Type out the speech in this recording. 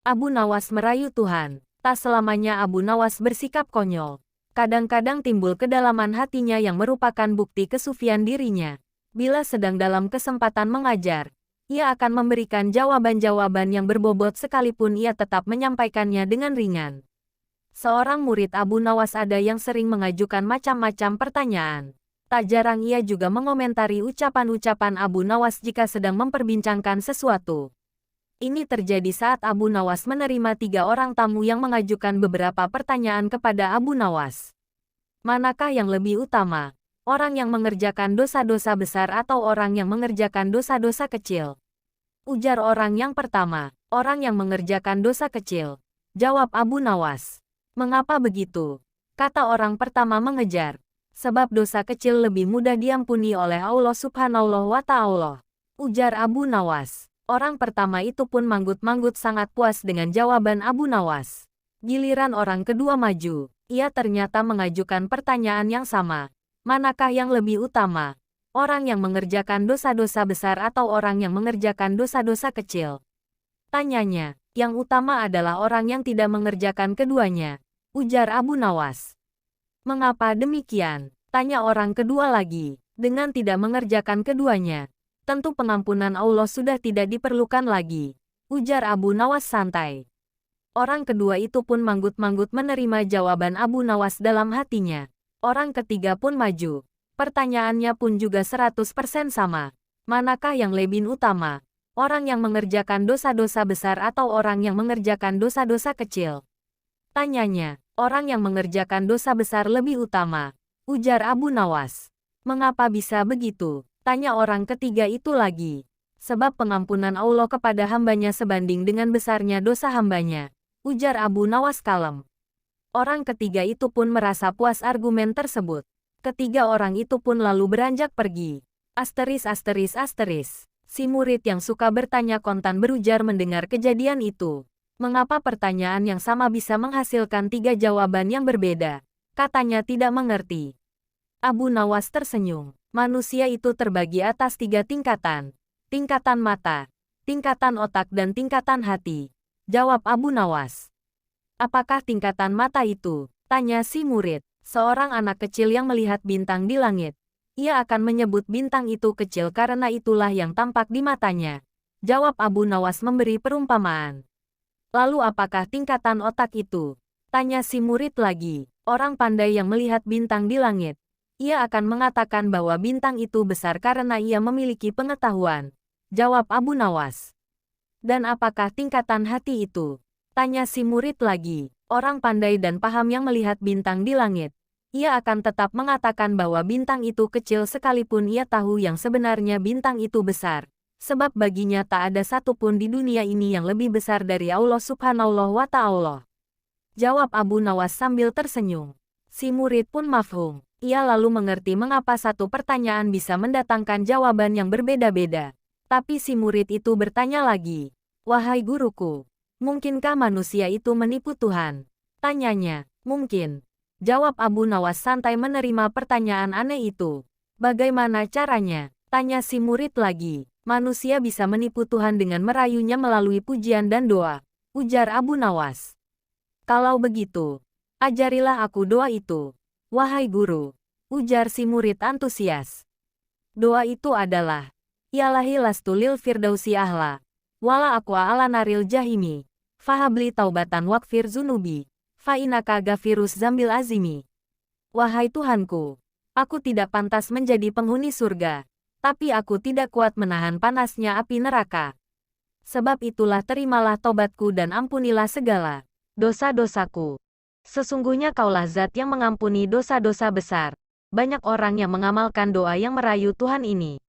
Abu Nawas merayu Tuhan. Tak selamanya Abu Nawas bersikap konyol. Kadang-kadang timbul kedalaman hatinya yang merupakan bukti kesufian dirinya. Bila sedang dalam kesempatan mengajar, ia akan memberikan jawaban-jawaban yang berbobot sekalipun ia tetap menyampaikannya dengan ringan. Seorang murid Abu Nawas ada yang sering mengajukan macam-macam pertanyaan. Tak jarang ia juga mengomentari ucapan-ucapan Abu Nawas jika sedang memperbincangkan sesuatu. Ini terjadi saat Abu Nawas menerima 3 orang tamu yang mengajukan beberapa pertanyaan kepada Abu Nawas. Manakah yang lebih utama? Orang yang mengerjakan dosa-dosa besar atau orang yang mengerjakan dosa-dosa kecil? Ujar orang yang pertama, orang yang mengerjakan dosa kecil. Jawab Abu Nawas. Mengapa begitu? Kata orang pertama mengejar. Sebab dosa kecil lebih mudah diampuni oleh Allah Subhanahu wa Ta'ala. Ujar Abu Nawas. Orang pertama itu pun manggut-manggut sangat puas dengan jawaban Abu Nawas. Giliran orang kedua maju, ia ternyata mengajukan pertanyaan yang sama. Manakah yang lebih utama? Orang yang mengerjakan dosa-dosa besar atau orang yang mengerjakan dosa-dosa kecil? Tanyanya, yang utama adalah orang yang tidak mengerjakan keduanya. Ujar Abu Nawas. Mengapa demikian? Tanya orang kedua lagi. Dengan tidak mengerjakan keduanya, tentu pengampunan Allah sudah tidak diperlukan lagi. Ujar Abu Nawas santai. Orang kedua itu pun manggut-manggut menerima jawaban Abu Nawas dalam hatinya. Orang ketiga pun maju. Pertanyaannya pun juga 100% sama. Manakah yang lebih utama? Orang yang mengerjakan dosa-dosa besar atau orang yang mengerjakan dosa-dosa kecil? Tanyanya, orang yang mengerjakan dosa besar lebih utama. Ujar Abu Nawas. Mengapa bisa begitu? Tanya orang ketiga itu lagi. Sebab pengampunan Allah kepada hambanya sebanding dengan besarnya dosa hambanya. Ujar Abu Nawas kalem. Orang ketiga itu pun merasa puas argumen tersebut. Ketiga orang itu pun lalu beranjak pergi. Asteris. Si murid yang suka bertanya kontan berujar mendengar kejadian itu. Mengapa pertanyaan yang sama bisa menghasilkan 3 jawaban yang berbeda? Katanya tidak mengerti. Abu Nawas tersenyum. Manusia itu terbagi atas 3 tingkatan. Tingkatan mata, tingkatan otak dan tingkatan hati. Jawab Abu Nawas. Apakah tingkatan mata itu? Tanya si murid. Seorang anak kecil yang melihat bintang di langit. Ia akan menyebut bintang itu kecil karena itulah yang tampak di matanya. Jawab Abu Nawas memberi perumpamaan. Lalu apakah tingkatan otak itu? Tanya si murid lagi. Orang pandai yang melihat bintang di langit. Ia akan mengatakan bahwa bintang itu besar karena ia memiliki pengetahuan. Jawab Abu Nawas. Dan apakah tingkatan hati itu? Tanya si murid lagi. Orang pandai dan paham yang melihat bintang di langit. Ia akan tetap mengatakan bahwa bintang itu kecil sekalipun ia tahu yang sebenarnya bintang itu besar. Sebab baginya tak ada satupun di dunia ini yang lebih besar dari Allah Subhanahu wa Ta'ala. Jawab Abu Nawas sambil tersenyum. Si murid pun mafhum. Ia lalu mengerti mengapa satu pertanyaan bisa mendatangkan jawaban yang berbeda-beda. Tapi si murid itu bertanya lagi. Wahai guruku, mungkinkah manusia itu menipu Tuhan? Tanyanya, mungkin. Jawab Abu Nawas santai menerima pertanyaan aneh itu. Bagaimana caranya? Tanya si murid lagi. Manusia bisa menipu Tuhan dengan merayunya melalui pujian dan doa. Ujar Abu Nawas. Kalau begitu, ajarilah aku doa itu. Wahai guru, ujar si murid antusias. Doa itu adalah, Ilahi lastu lil firdausi ahla, wala aqwa ala naril jahimi, fahabli taubatan wakfir zunubi, fa inaka gafirus zambil azimi. Wahai Tuhanku, aku tidak pantas menjadi penghuni surga, tapi aku tidak kuat menahan panasnya api neraka. Sebab itulah terimalah tobatku dan ampunilah segala dosa-dosaku. Sesungguhnya Kaulah Zat yang mengampuni dosa-dosa besar. Banyak orang yang mengamalkan doa yang merayu Tuhan ini.